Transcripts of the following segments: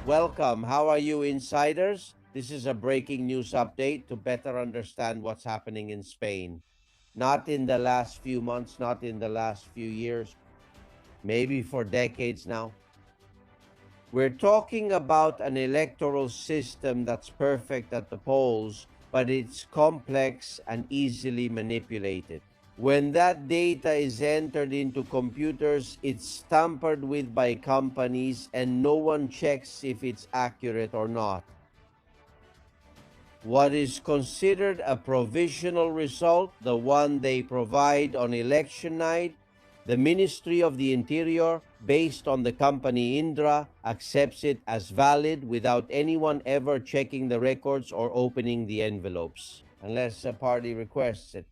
Welcome. How are you, insiders? This is a breaking news update to better understand what's happening in Spain. Not in the last few months, not in the last few years, maybe for decades now. We're talking about an electoral system that's perfect at the polls, but it's complex and easily manipulated. When that data is entered into computers, it's tampered with by companies and no one checks if it's accurate or not. What is considered a provisional result, the one they provide on election night, the Ministry of the Interior, based on the company Indra, accepts it as valid without anyone ever checking the records or opening the envelopes, unless a party requests it.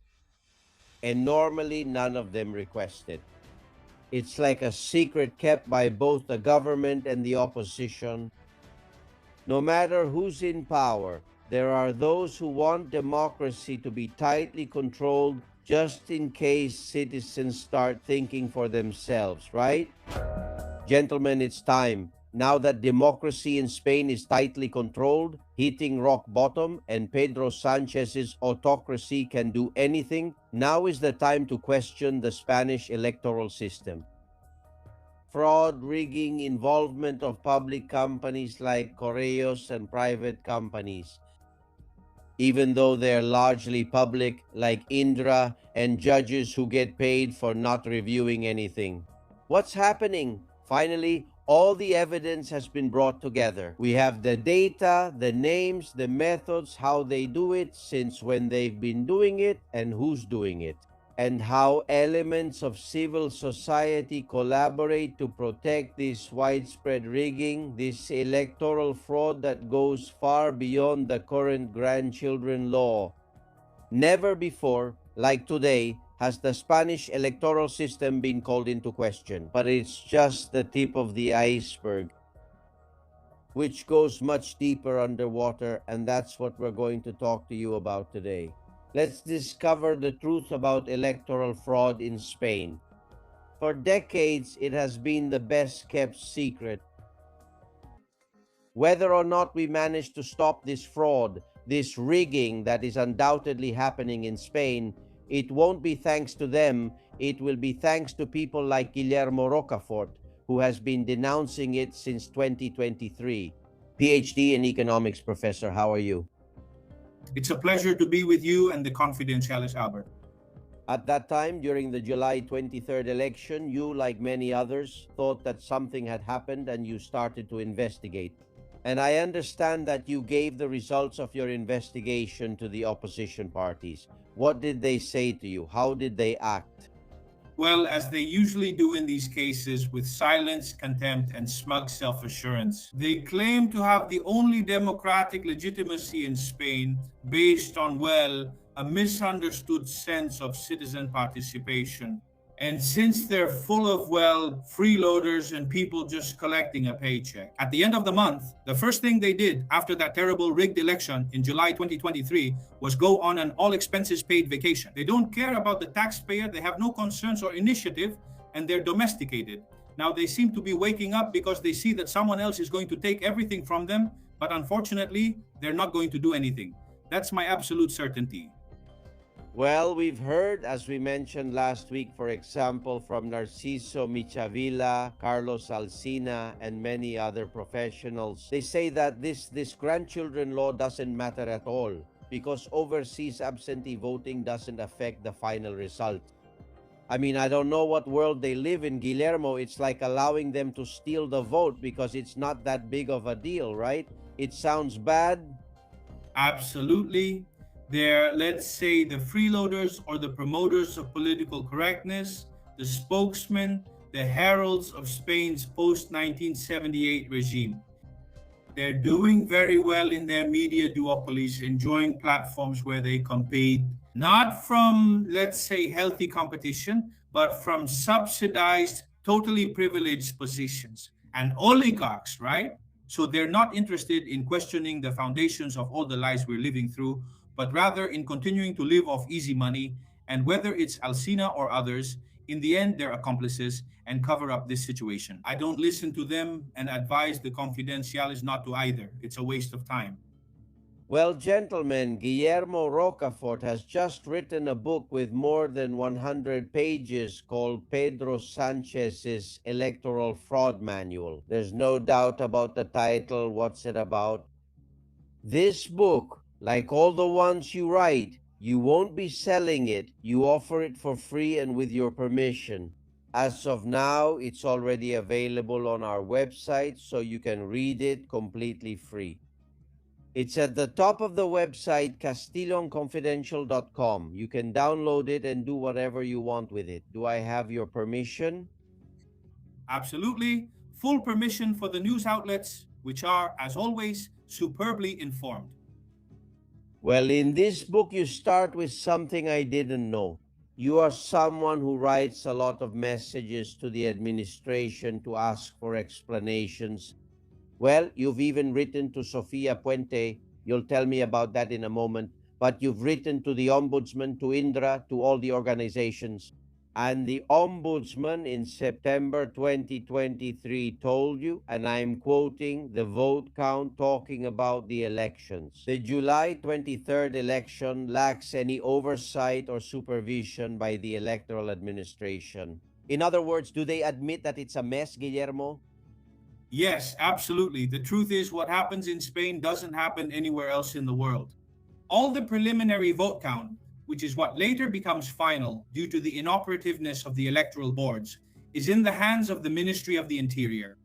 And normally none of them request it. It's like a secret kept by both the government and the opposition. No matter who's in power, there are those who want democracy to be tightly controlled just in case citizens start thinking for themselves, right? Gentlemen, it's time. Now that democracy in Spain is tightly controlled, hitting rock bottom, and Pedro Sanchez's autocracy can do anything, now is the time to question the Spanish electoral system. Fraud, rigging, involvement of public companies like Correos and private companies, even though they're largely public, like Indra, and judges who get paid for not reviewing anything. What's happening? Finally, all the evidence has been brought together. We have the data, the names, the methods, how they do it, since when they've been doing it, and who's doing it, and how elements of civil society collaborate to protect this widespread rigging, this electoral fraud that goes far beyond the current grandchildren law. Never before, like today, has the Spanish electoral system been called into question, but it's just the tip of the iceberg, which goes much deeper underwater, and that's what we're going to talk to you about today. Let's discover the truth about electoral fraud in Spain. For decades, it has been the best kept secret. Whether or not we manage to stop this fraud, this rigging that is undoubtedly happening in Spain, it won't be thanks to them, it will be thanks to people like Guillermo Rocafort, who has been denouncing it since 2023. PhD in economics professor, how are you? It's a pleasure to be with you and the confidentialist, Albert. At that time, during the July 23rd election, you, like many others, thought that something had happened and you started to investigate. And I understand that you gave the results of your investigation to the opposition parties. What did they say to you? How did they act? Well, as they usually do in these cases, with silence, contempt, and smug self assurance, they claim to have the only democratic legitimacy in Spain based on, well, a misunderstood sense of citizen participation. And since they're full of, well, freeloaders and people just collecting a paycheck, at the end of the month, the first thing they did after that terrible rigged election in July 2023 was go on an all expenses paid vacation. They don't care about the taxpayer, they have no concerns or initiative, and they're domesticated. Now they seem to be waking up because they see that someone else is going to take everything from them, but unfortunately, they're not going to do anything. That's my absolute certainty. Well, we've heard, as we mentioned last week, for example, from Narciso Michavila, Carlos Alsina, and many other professionals. They say that this grandchildren law doesn't matter at all because overseas absentee voting doesn't affect the final result. I mean, I don't know what world they live in, Guillermo. It's like allowing them to steal the vote because it's not that big of a deal, right? It sounds bad. Absolutely. They're, let's say, the freeloaders or the promoters of political correctness, the spokesmen, the heralds of Spain's post 1978 regime. They're doing very well in their media duopolies, enjoying platforms where they compete, not from, let's say, healthy competition, but from subsidized, totally privileged positions and oligarchs, right? So they're not interested in questioning the foundations of all the lies we're living through, but rather in continuing to live off easy money. And whether it's Alsina or others, In the end, they're accomplices and cover up this situation. I don't listen to them and advise the confidentialis not to either. It's a waste of time. Well, gentlemen, Guillermo Rocafort has just written a book with more than 100 pages called Pedro Sanchez's Electoral Fraud Manual. There's no doubt about the title. What's it about? This book, like all the ones you write, you won't be selling it. You offer it for free and with your permission. As of now, it's already available on our website, so you can read it completely free. It's at the top of the website, castillonconfidential.com. You can download it and do whatever you want with it. Do I have your permission? Absolutely. Full permission for the news outlets, which are, as always, superbly informed. Well, in this book, you start with something I didn't know. You are someone who writes a lot of messages to the administration to ask for explanations. Well, you've even written to Sofia Puente. You'll tell me about that in a moment. But you've written to the Ombudsman, to Indra, to all the organizations. And the Ombudsman in September 2023 told you, and I'm quoting the vote count talking about the elections. The July 23rd election lacks any oversight or supervision by the Electoral Administration. In other words, do they admit that it's a mess, Guillermo? Yes, absolutely. The truth is, what happens in Spain doesn't happen anywhere else in the world. All the preliminary vote count, which is what later becomes final due to the inoperativeness of the electoral boards, is in the hands of the Ministry of the Interior.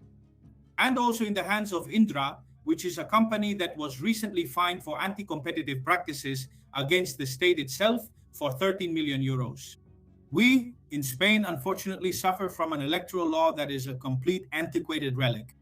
And also in the hands of Indra, which is a company that was recently fined for anti-competitive practices against the state itself for 13 million euros. We, in Spain, unfortunately suffer from an electoral law that is a complete antiquated relic.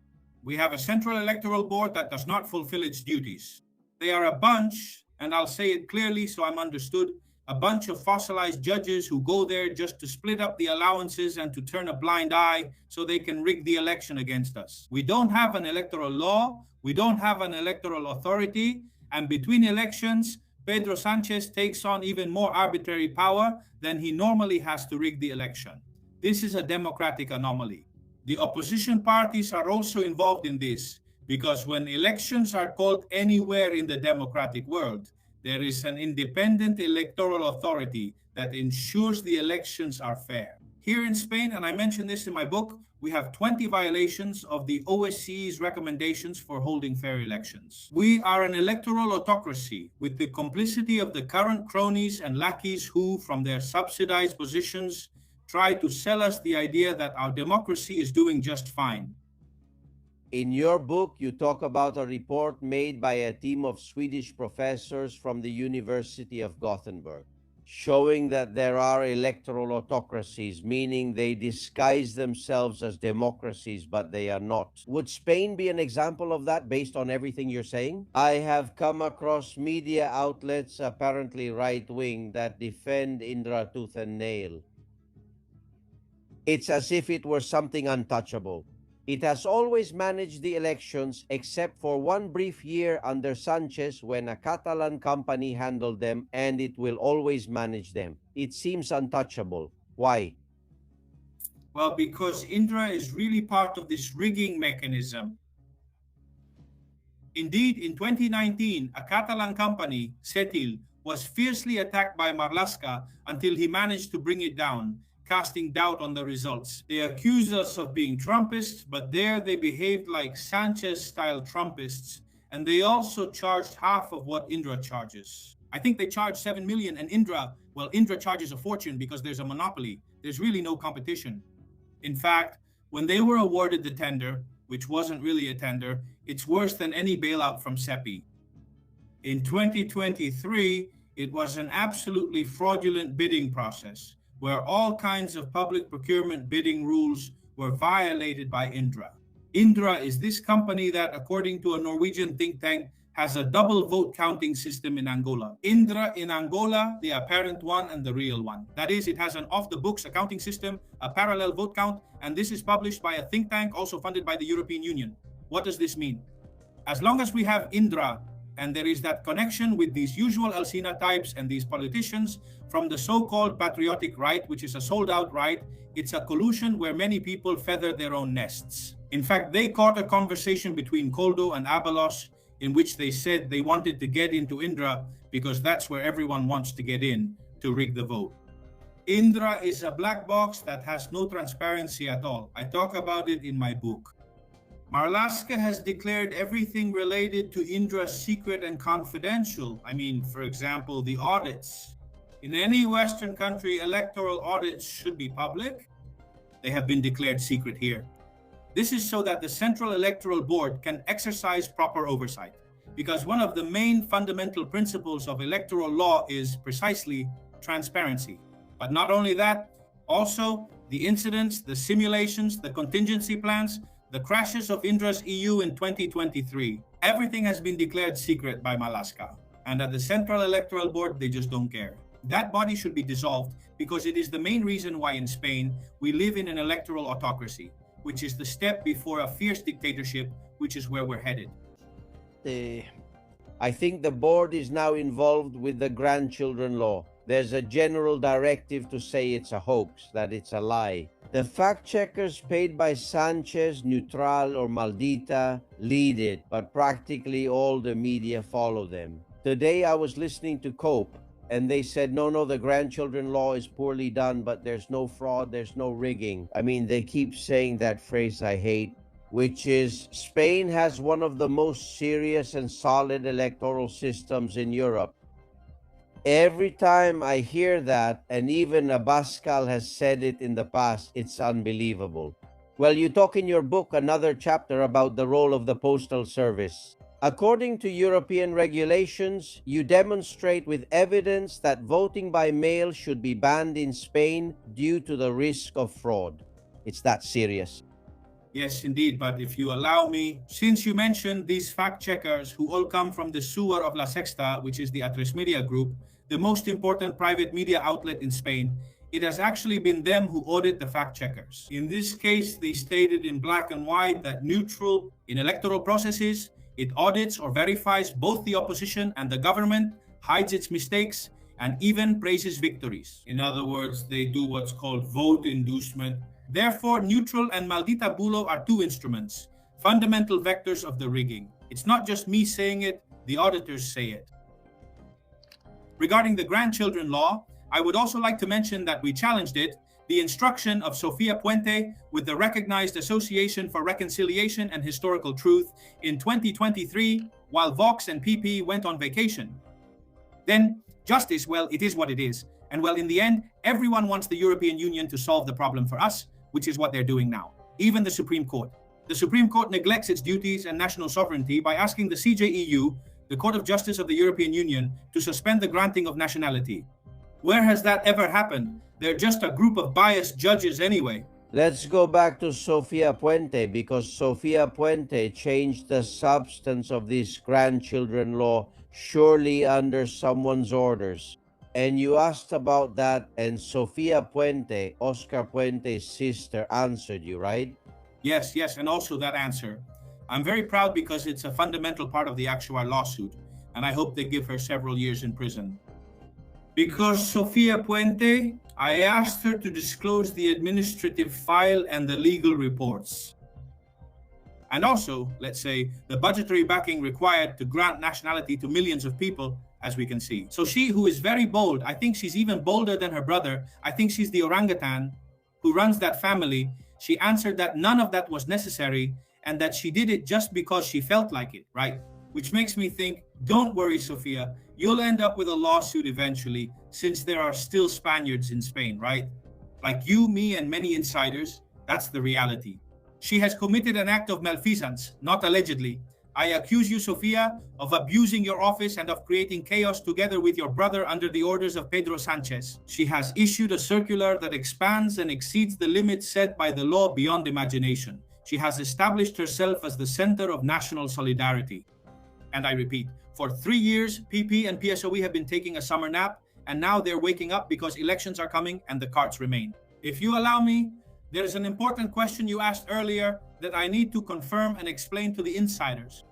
We have a central electoral board that does not fulfill its duties. They are a bunch, and I'll say it clearly so I'm understood, a bunch of fossilized judges who go there just to split up the allowances and to turn a blind eye so they can rig the election against us. We don't have an electoral law, we don't have an electoral authority, and between elections, Pedro Sánchez takes on even more arbitrary power than he normally has to rig the election. This is a democratic anomaly. The opposition parties are also involved in this because when elections are called anywhere in the democratic world, there is an independent electoral authority that ensures the elections are fair. Here in Spain, and I mentioned this in my book, we have 20 violations of the OSCE's recommendations for holding fair elections. We are an electoral autocracy with the complicity of the current cronies and lackeys who, from their subsidized positions, try to sell us the idea that our democracy is doing just fine. In your book, you talk about a report made by a team of Swedish professors from the University of Gothenburg, showing that there are electoral autocracies, meaning they disguise themselves as democracies, but they are not. Would Spain be an example of that based on everything you're saying? I have come across media outlets, apparently right-wing, that defend Indra tooth and nail. It's as if it were something untouchable. It has always managed the elections except for one brief year under Sánchez when a Catalan company handled them, and it will always manage them. It seems untouchable. Why? Well, because Indra is really part of this rigging mechanism. Indeed, in 2019, a Catalan company, Setil, was fiercely attacked by Marlaska until he managed to bring it down, casting doubt on the results. They accused us of being Trumpists, but there they behaved like Sanchez-style Trumpists, and they also charged half of what Indra charges. I think they charged 7 million, and Indra charges a fortune because there's a monopoly. There's really no competition. In fact, when they were awarded the tender, which wasn't really a tender, it's worse than any bailout from SEPI. In 2023, it was an absolutely fraudulent bidding process, where all kinds of public procurement bidding rules were violated by Indra. Indra is this company that, according to a Norwegian think tank, has a double vote counting system in Angola. Indra in Angola, the apparent one and the real one. That is, it has an off-the-books accounting system, a parallel vote count, and this is published by a think tank also funded by the European Union. What does this mean? As long as we have Indra, and there is that connection with these usual Alsina types and these politicians from the so-called patriotic right, which is a sold-out right. It's a collusion where many people feather their own nests. In fact, they caught a conversation between Koldo and Abalos in which they said they wanted to get into Indra because that's where everyone wants to get in to rig the vote. Indra is a black box that has no transparency at all. I talk about it in my book. Marlaska has declared everything related to Indra secret and confidential. I mean, for example, the audits. In any Western country, electoral audits should be public. They have been declared secret here. This is so that the Central Electoral Board can exercise proper oversight, because one of the main fundamental principles of electoral law is precisely transparency. But not only that, also the incidents, the simulations, the contingency plans, the crashes of Indra's EU in 2023, everything has been declared secret by Marlaska. And at the Central Electoral Board, they just don't care. That body should be dissolved because it is the main reason why in Spain we live in an electoral autocracy, which is the step before a fierce dictatorship, which is where we're headed. I think the board is now involved with the grandchildren law. There's a general directive to say it's a hoax, that it's a lie. The fact-checkers paid by Sánchez, Neutral, or Maldita lead it, but practically all the media follow them. Today I was listening to COPE, and they said, no, the grandchildren law is poorly done, but there's no fraud, there's no rigging. I mean, they keep saying that phrase I hate, which is Spain has one of the most serious and solid electoral systems in Europe. Every time I hear that, and even Abascal has said it in the past, it's unbelievable. Well, you talk in your book another chapter about the role of the Postal Service. According to European regulations, you demonstrate with evidence that voting by mail should be banned in Spain due to the risk of fraud. It's that serious. Yes, indeed. But if you allow me, since you mentioned these fact-checkers who all come from the sewer of La Sexta, which is the A3 Media Group, the most important private media outlet in Spain, it has actually been them who audit the fact-checkers. In this case, they stated in black and white that neutral in electoral processes, it audits or verifies both the opposition and the government, hides its mistakes, and even praises victories. In other words, they do what's called vote inducement. Therefore, neutral and Maldita Bulo are two instruments, fundamental vectors of the rigging. It's not just me saying it, the auditors say it. Regarding the grandchildren law, I would also like to mention that we challenged it, the instruction of Sofia Puente with the recognized Association for Reconciliation and Historical Truth in 2023, while Vox and PP went on vacation. Then, justice, well, it is what it is. And well, in the end, everyone wants the European Union to solve the problem for us, which is what they're doing now. Even the Supreme Court. The Supreme Court neglects its duties and national sovereignty by asking the CJEU, the Court of Justice of the European Union, to suspend the granting of nationality. Where has that ever happened? They're just a group of biased judges anyway. Let's go back to Sofia Puente, because Sofia Puente changed the substance of this grandchildren law, surely under someone's orders. And you asked about that, and Sofia Puente, Oscar Puente's sister, answered you, right? Yes, and also that answer. I'm very proud because it's a fundamental part of the actual lawsuit, and I hope they give her several years in prison. Because Sofia Puente, I asked her to disclose the administrative file and the legal reports. And also, let's say, the budgetary backing required to grant nationality to millions of people, as we can see. So she, who is very bold, I think she's even bolder than her brother, I think she's the orangutan who runs that family, she answered that none of that was necessary and that she did it just because she felt like it, right? Which makes me think, don't worry, Sofia, you'll end up with a lawsuit eventually, since there are still Spaniards in Spain, right? Like you, me, and many insiders, that's the reality. She has committed an act of malfeasance, not allegedly. I accuse you, Sofia, of abusing your office and of creating chaos together with your brother under the orders of Pedro Sánchez. She has issued a circular that expands and exceeds the limits set by the law beyond imagination. She has established herself as the center of national solidarity. And I repeat, for 3 years, PP and PSOE have been taking a summer nap, and now they're waking up because elections are coming and the carts remain. If you allow me, there is an important question you asked earlier that I need to confirm and explain to the insiders.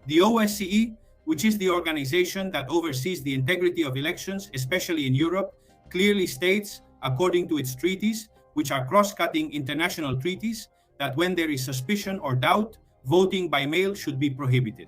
The OSCE, which is the organization that oversees the integrity of elections, especially in Europe, clearly states, according to its treaties, which are cross-cutting international treaties, that when there is suspicion or doubt, voting by mail should be prohibited.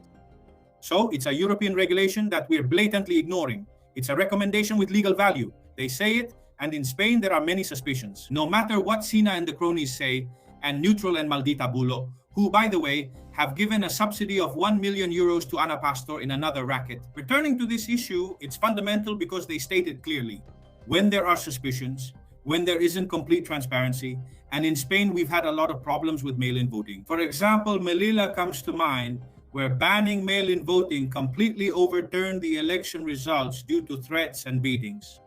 So it's a European regulation that we're blatantly ignoring. It's a recommendation with legal value. They say it, and in Spain there are many suspicions. No matter what Sina and the cronies say, and Neutral and Maldita Bulo, who, by the way, have given a subsidy of 1 million euros to Ana Pastor in another racket. Returning to this issue, it's fundamental because they state it clearly. When there are suspicions, when there isn't complete transparency, and in Spain we've had a lot of problems with mail-in voting. For example, Melilla comes to mind, where banning mail-in voting completely overturned the election results due to threats and beatings.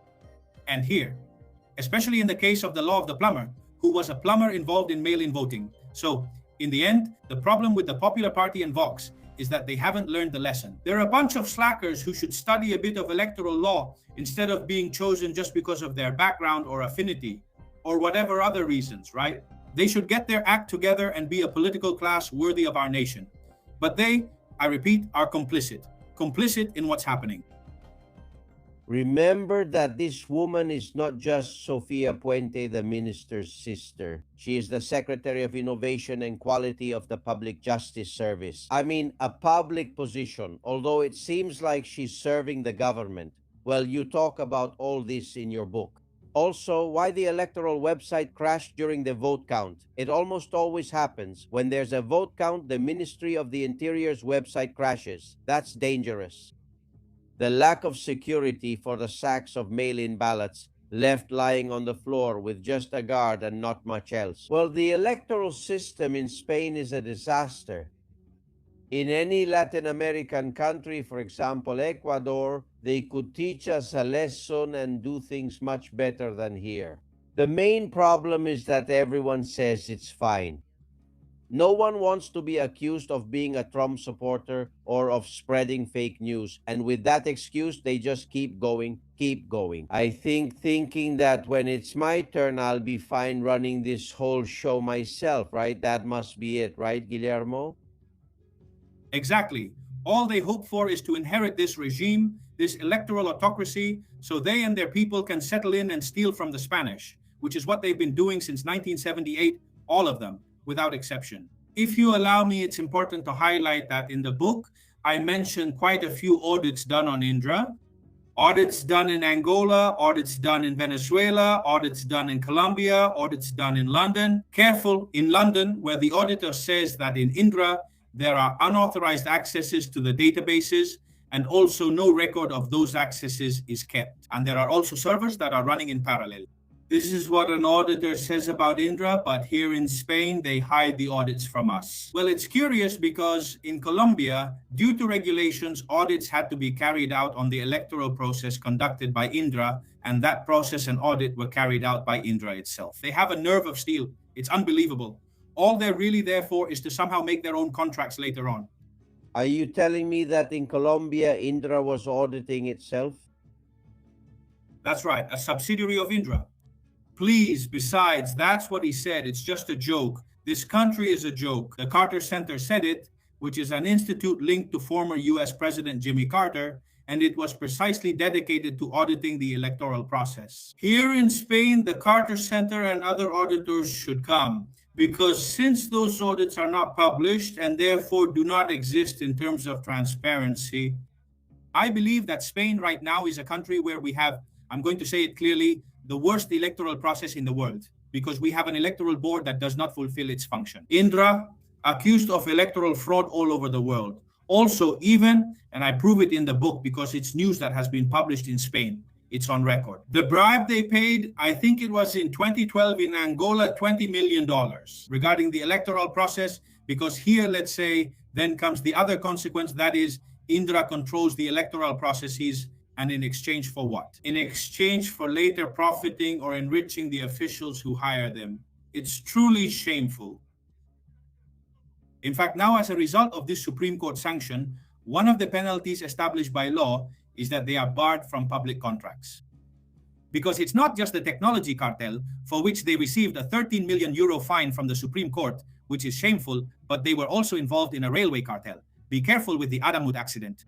And here, especially in the case of the law of the plumber, who was a plumber involved in mail-in voting. So, in the end, the problem with the Popular Party and Vox is that they haven't learned the lesson. They're a bunch of slackers who should study a bit of electoral law instead of being chosen just because of their background or affinity, or whatever other reasons, right? They should get their act together and be a political class worthy of our nation. But they, I repeat, are complicit in what's happening. Remember that this woman is not just Sofia Puente, the minister's sister. She is the Secretary of Innovation and Quality of the Public Justice Service. I mean, a public position, although it seems like she's serving the government. Well, you talk about all this in your book. Also, why the electoral website crashed during the vote count. It almost always happens. When there's a vote count, the Ministry of the Interior's website crashes. That's dangerous. The lack of security for the sacks of mail-in ballots left lying on the floor with just a guard and not much else. Well, the electoral system in Spain is a disaster. In any Latin American country, for example, Ecuador, they could teach us a lesson and do things much better than here. The main problem is that everyone says it's fine. No one wants to be accused of being a Trump supporter or of spreading fake news. And with that excuse, they just keep going. I think thinking that when it's my turn, I'll be fine running this whole show myself, right? That must be it, right, Guillermo? Exactly. All they hope for is to inherit this regime, this electoral autocracy, so they and their people can settle in and steal from the Spanish, which is what they've been doing since 1978, all of them, without exception. If you allow me, it's important to highlight that in the book, I mentioned quite a few audits done on Indra. Audits done in Angola, audits done in Venezuela, audits done in Colombia, audits done in London. Careful, in London, where the auditor says that in Indra, there are unauthorized accesses to the databases, and also no record of those accesses is kept. And there are also servers that are running in parallel. This is what an auditor says about Indra, but here in Spain, they hide the audits from us. Well, it's curious because in Colombia, due to regulations, audits had to be carried out on the electoral process conducted by Indra, and that process and audit were carried out by Indra itself. They have a nerve of steel. It's unbelievable. All they're really there for is to somehow make their own contracts later on. Are you telling me that in Colombia, Indra was auditing itself? That's right, a subsidiary of Indra. Please, besides, that's what he said. It's just a joke. This country is a joke. The Carter Center said it, which is an institute linked to former US President Jimmy Carter, and it was precisely dedicated to auditing the electoral process. Here in Spain, the Carter Center and other auditors should come, because since those audits are not published and therefore do not exist in terms of transparency, I believe that Spain right now is a country where we have, I'm going to say it clearly, the worst electoral process in the world, because we have an electoral board that does not fulfill its function. Indra, accused of electoral fraud all over the world. Also, even, and I prove it in the book because it's news that has been published in Spain, it's on record. The bribe they paid, I think it was in 2012 in Angola, $20 million regarding the electoral process, because here, let's say, then comes the other consequence, that is, Indra controls the electoral processes. And in exchange for what? In exchange for later profiting or enriching the officials who hire them. It's truly shameful. In fact, now as a result of this Supreme Court sanction, one of the penalties established by law is that they are barred from public contracts. Because it's not just the technology cartel, for which they received a 13 million euro fine from the Supreme Court, which is shameful, but they were also involved in a railway cartel. Be careful with the Adamut accident.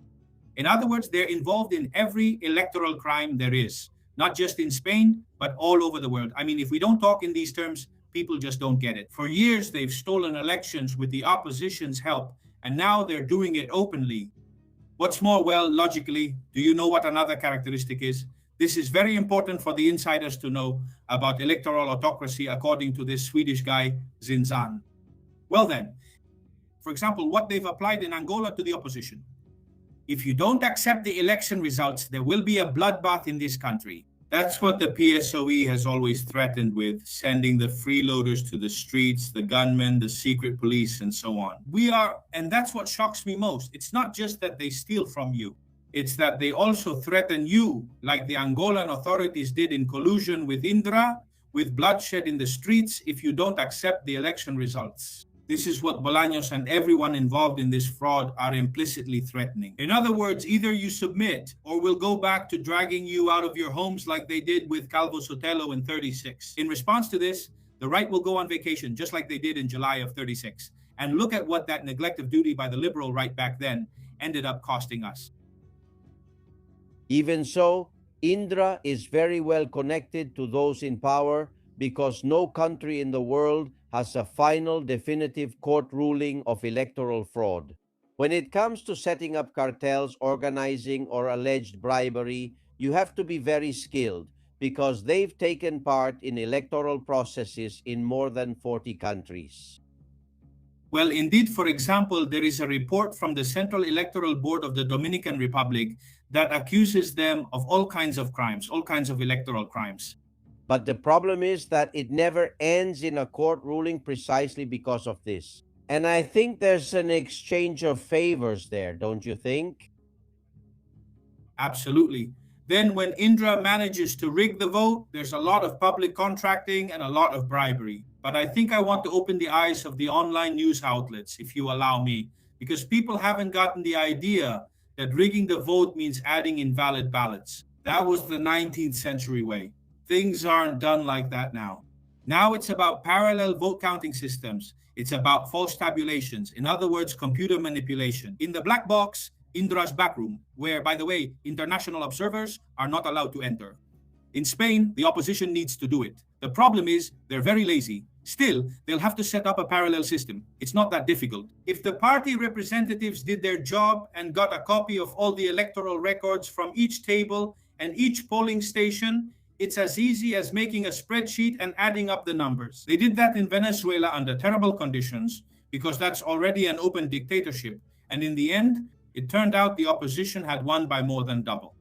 In other words, they're involved in every electoral crime there is, not just in Spain, but all over the world. I mean, if we don't talk in these terms, people just don't get it. For years, they've stolen elections with the opposition's help, and now they're doing it openly. What's more, well, logically, do you know what another characteristic is? This is very important for the insiders to know about electoral autocracy, according to this Swedish guy, Zinzan. Well, then, for example, what they've applied in Angola to the opposition. If you don't accept the election results, there will be a bloodbath in this country. That's what the PSOE has always threatened with, sending the freeloaders to the streets, the gunmen, the secret police, and so on. And that's what shocks me most. It's not just that they steal from you. It's that they also threaten you, like the Angolan authorities did in collusion with Indra, with bloodshed in the streets if you don't accept the election results. This is what Bolaños and everyone involved in this fraud are implicitly threatening. In other words, either you submit or we'll go back to dragging you out of your homes like they did with Calvo Sotelo in 36. In response to this, the right will go on vacation, just like they did in July of 36. And look at what that neglect of duty by the liberal right back then ended up costing us. Even so, Indra is very well connected to those in power because no country in the world has a final definitive court ruling of electoral fraud. When it comes to setting up cartels, organizing, or alleged bribery, you have to be very skilled because they've taken part in electoral processes in more than 40 countries. Well, indeed, for example, there is a report from the Central Electoral Board of the Dominican Republic that accuses them of all kinds of crimes, all kinds of electoral crimes. But the problem is that it never ends in a court ruling precisely because of this. And I think there's an exchange of favors there, don't you think? Absolutely. Then when Indra manages to rig the vote, there's a lot of public contracting and a lot of bribery. But I think I want to open the eyes of the online news outlets, if you allow me, because people haven't gotten the idea that rigging the vote means adding invalid ballots. That was the 19th century way. Things aren't done like that now. Now it's about parallel vote counting systems. It's about false tabulations. In other words, computer manipulation. In the black box, Indra's backroom, where, by the way, international observers are not allowed to enter. In Spain, the opposition needs to do it. The problem is they're very lazy. Still, they'll have to set up a parallel system. It's not that difficult. If the party representatives did their job and got a copy of all the electoral records from each table and each polling station, it's as easy as making a spreadsheet and adding up the numbers. They did that in Venezuela under terrible conditions because that's already an open dictatorship. And in the end, it turned out the opposition had won by more than double.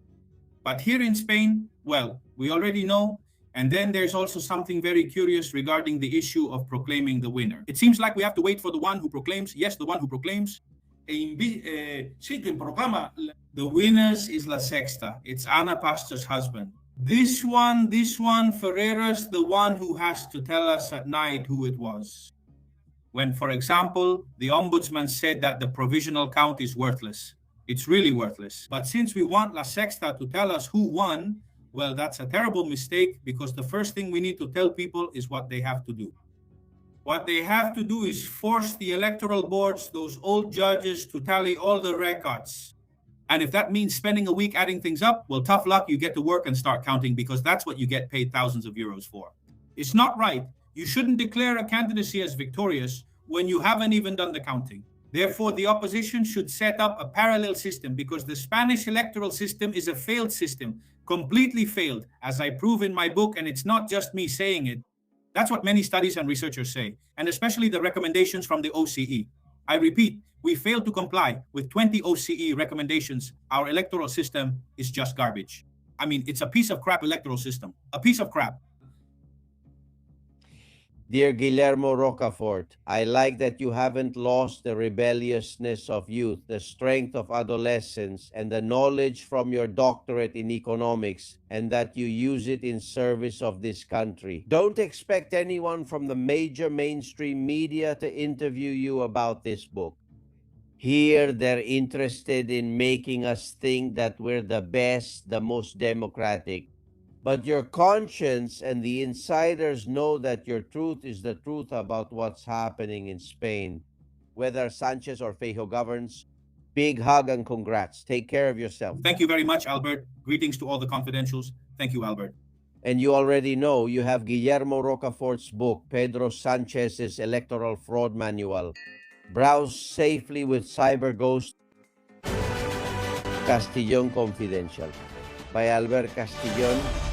But here in Spain, well, we already know. And then there's also something very curious regarding the issue of proclaiming the winner. It seems like we have to wait for the one who proclaims, yes, the one who proclaims. The winners is La Sexta. It's Ana Pastor's husband. This one, Ferreira's the one who has to tell us at night who it was. When, for example, the ombudsman said that the provisional count is worthless. It's really worthless. But since we want La Sexta to tell us who won, well, that's a terrible mistake because the first thing we need to tell people is what they have to do. What they have to do is force the electoral boards, those old judges, to tally all the records. And if that means spending a week adding things up, well, tough luck, you get to work and start counting because that's what you get paid thousands of euros for. It's not right. You shouldn't declare a candidacy as victorious when you haven't even done the counting. Therefore, the opposition should set up a parallel system because the Spanish electoral system is a failed system, completely failed, as I prove in my book, and it's not just me saying it. That's what many studies and researchers say, and especially the recommendations from the OCE. I repeat, we failed to comply with 20 OCE recommendations. Our electoral system is just garbage. I mean, it's a piece of crap electoral system, a piece of crap. Dear Guillermo Rocafort, I like that you haven't lost the rebelliousness of youth, the strength of adolescence, and the knowledge from your doctorate in economics, and that you use it in service of this country. Don't expect anyone from the major mainstream media to interview you about this book. Here, they're interested in making us think that we're the best, the most democratic. But your conscience and the insiders know that your truth is the truth about what's happening in Spain. Whether Sánchez or Feijóo governs, Big hug and congrats. Take care of yourself. Thank you very much, Albert. Greetings to all the confidentials. Thank you, Albert. And you already know you have Guillermo Rocafort's book, Pedro Sanchez's Electoral Fraud Manual. Browse safely with CyberGhost. Castillon Confidential by Albert Castillon.